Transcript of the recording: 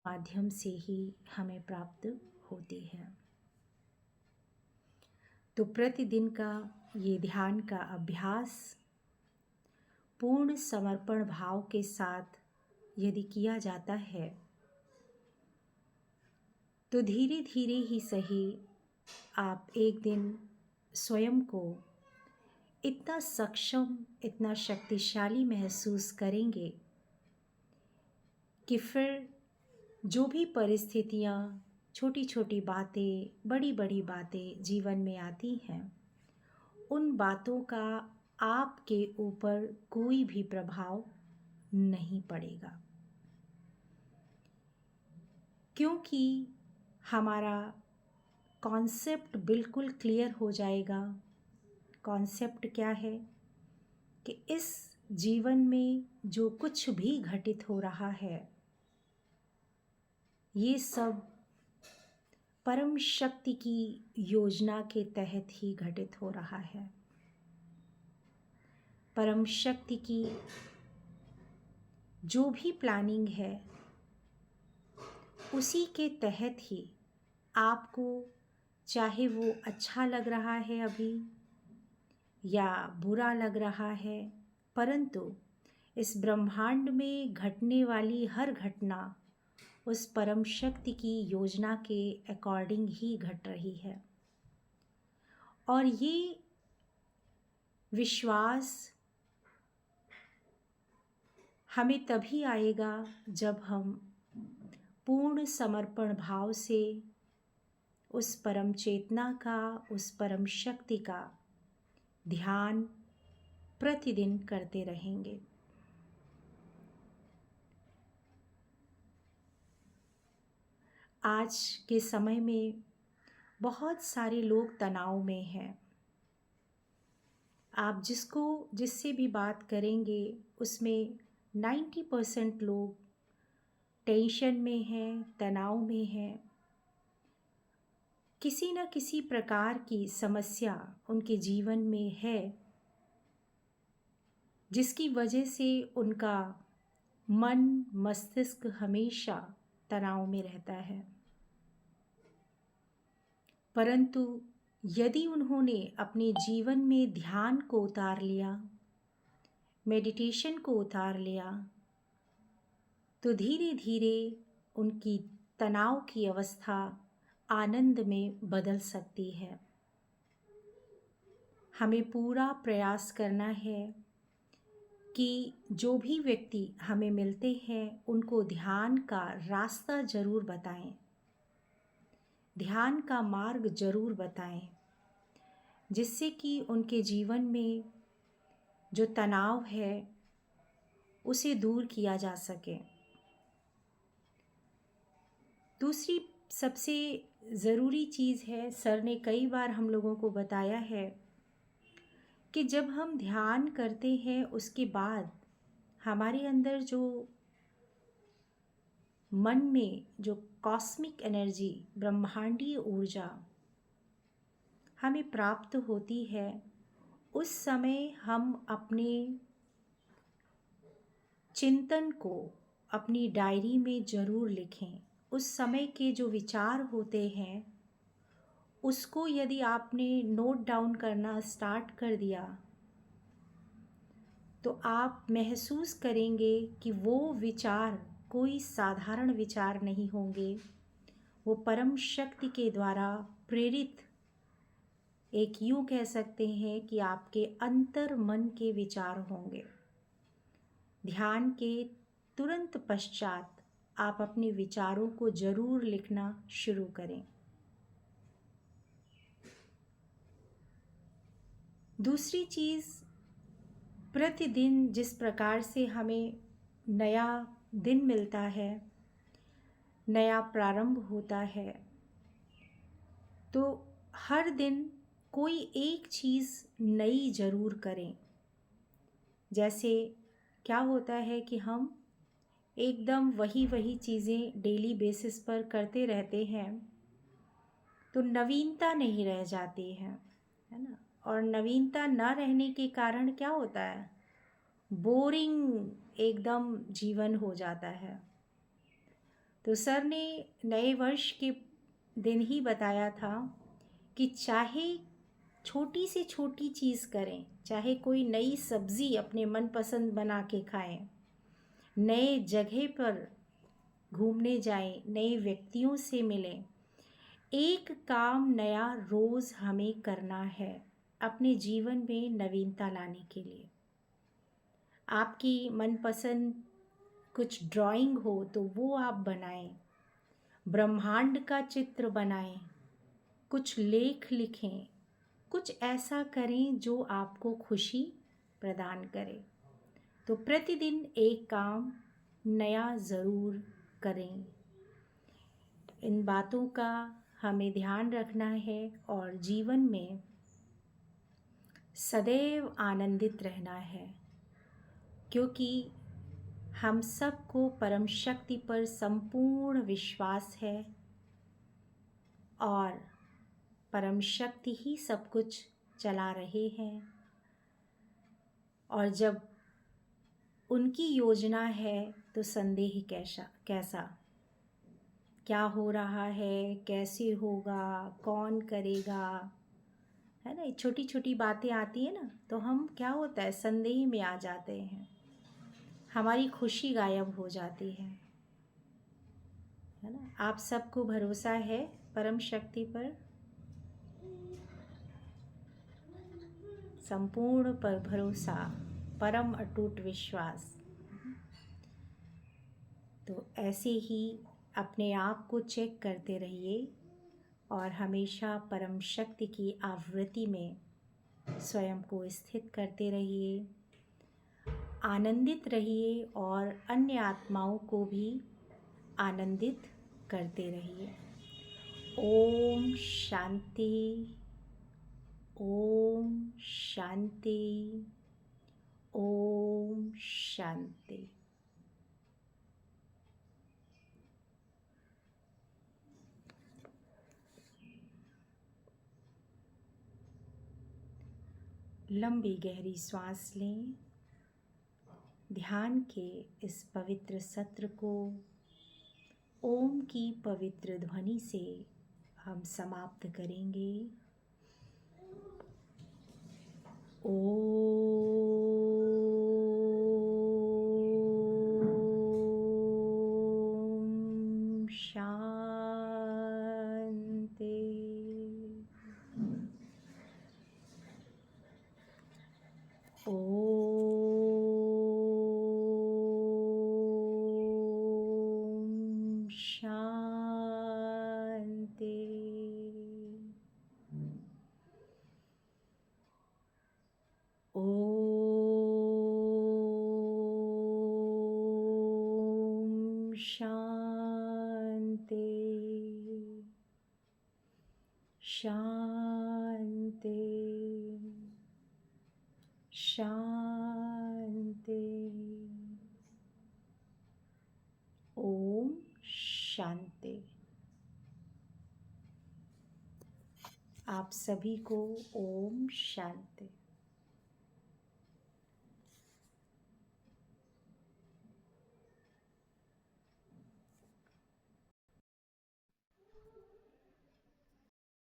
माध्यम से ही हमें प्राप्त होती है। तो प्रतिदिन का ये ध्यान का अभ्यास पूर्ण समर्पण भाव के साथ यदि किया जाता है तो धीरे धीरे ही सही आप एक दिन स्वयं को इतना सक्षम, इतना शक्तिशाली महसूस करेंगे कि फिर जो भी परिस्थितियाँ, छोटी छोटी बातें, बड़ी बड़ी बातें जीवन में आती हैं, उन बातों का आपके ऊपर कोई भी प्रभाव नहीं पड़ेगा, क्योंकि हमारा कॉन्सेप्ट बिल्कुल क्लियर हो जाएगा। कॉन्सेप्ट क्या है कि इस जीवन में जो कुछ भी घटित हो रहा है ये सब परम शक्ति की योजना के तहत ही घटित हो रहा है। परम शक्ति की जो भी प्लानिंग है उसी के तहत ही आपको, चाहे वो अच्छा लग रहा है अभी या बुरा लग रहा है, परंतु इस ब्रह्मांड में घटने वाली हर घटना उस परम शक्ति की योजना के अकॉर्डिंग ही घट रही है। और ये विश्वास हमें तभी आएगा जब हम पूर्ण समर्पण भाव से उस परम चेतना का, उस परम शक्ति का ध्यान प्रतिदिन करते रहेंगे। आज के समय में बहुत सारे लोग तनाव में हैं। आप जिससे भी बात करेंगे उसमें 90% लोग टेंशन में हैं, तनाव में हैं। किसी न किसी प्रकार की समस्या उनके जीवन में है जिसकी वजह से उनका मन, मस्तिष्क हमेशा तनाव में रहता है। परंतु यदि उन्होंने अपने जीवन में ध्यान को उतार लिया, मेडिटेशन को उतार लिया, तो धीरे धीरे उनकी तनाव की अवस्था आनंद में बदल सकती है। हमें पूरा प्रयास करना है कि जो भी व्यक्ति हमें मिलते हैं उनको ध्यान का रास्ता जरूर बताएं, ध्यान का मार्ग जरूर बताएं, जिससे कि उनके जीवन में जो तनाव है उसे दूर किया जा सके। दूसरी सबसे ज़रूरी चीज़ है, सर ने कई बार हम लोगों को बताया है कि जब हम ध्यान करते हैं उसके बाद हमारे अंदर जो मन में जो कॉस्मिक एनर्जी, ब्रह्मांडीय ऊर्जा हमें प्राप्त होती है, उस समय हम अपने चिंतन को अपनी डायरी में ज़रूर लिखें। उस समय के जो विचार होते हैं उसको यदि आपने नोट डाउन करना स्टार्ट कर दिया तो आप महसूस करेंगे कि वो विचार कोई साधारण विचार नहीं होंगे, वो परम शक्ति के द्वारा प्रेरित, एक यूँ कह सकते हैं कि आपके अंतर मन के विचार होंगे। ध्यान के तुरंत पश्चात आप अपने विचारों को जरूर लिखना शुरू करें। दूसरी चीज़, प्रतिदिन जिस प्रकार से हमें नया दिन मिलता है, नया प्रारंभ होता है, तो हर दिन कोई एक चीज़ नई ज़रूर करें। जैसे क्या होता है कि हम एकदम वही चीज़ें डेली बेसिस पर करते रहते हैं तो नवीनता नहीं रह जाती है ना। और नवीनता न रहने के कारण क्या होता है, बोरिंग एकदम जीवन हो जाता है। तो सर ने नए वर्ष के दिन ही बताया था कि चाहे छोटी से छोटी चीज़ करें, चाहे कोई नई सब्ज़ी अपने मनपसंद बना के खाएं, नए जगह पर घूमने जाएं, नए व्यक्तियों से मिलें, एक काम नया रोज़ हमें करना है अपने जीवन में नवीनता लाने के लिए। आपकी मनपसंद कुछ ड्राइंग हो तो वो आप बनाएं, ब्रह्मांड का चित्र बनाएं, कुछ लेख लिखें, कुछ ऐसा करें जो आपको खुशी प्रदान करे। तो प्रतिदिन एक काम नया ज़रूर करें। इन बातों का हमें ध्यान रखना है और जीवन में सदैव आनंदित रहना है, क्योंकि हम सबको परम शक्ति पर संपूर्ण विश्वास है और परम शक्ति ही सब कुछ चला रहे हैं। और जब उनकी योजना है तो संदेह कैसा क्या हो रहा है, कैसे होगा, कौन करेगा, है ना। छोटी छोटी बातें आती है ना, तो हम क्या होता है संदेह में आ जाते हैं, हमारी खुशी गायब हो जाती है ना। आप सबको भरोसा है परम शक्ति पर, संपूर्ण पर भरोसा, परम अटूट विश्वास। तो ऐसे ही अपने आप को चेक करते रहिए और हमेशा परम शक्ति की आवृत्ति में स्वयं को स्थित करते रहिए, आनंदित रहिए और अन्य आत्माओं को भी आनंदित करते रहिए। ओम शांति, ओम शांति, ओम शांति। लंबी गहरी सांस लें। ध्यान के इस पवित्र सत्र को ओम की पवित्र ध्वनि से हम समाप्त करेंगे। ओम शांति। ओम शांति। ओम शांति, शांति, शांति। ओम शांति। आप सभी को ओम शांति।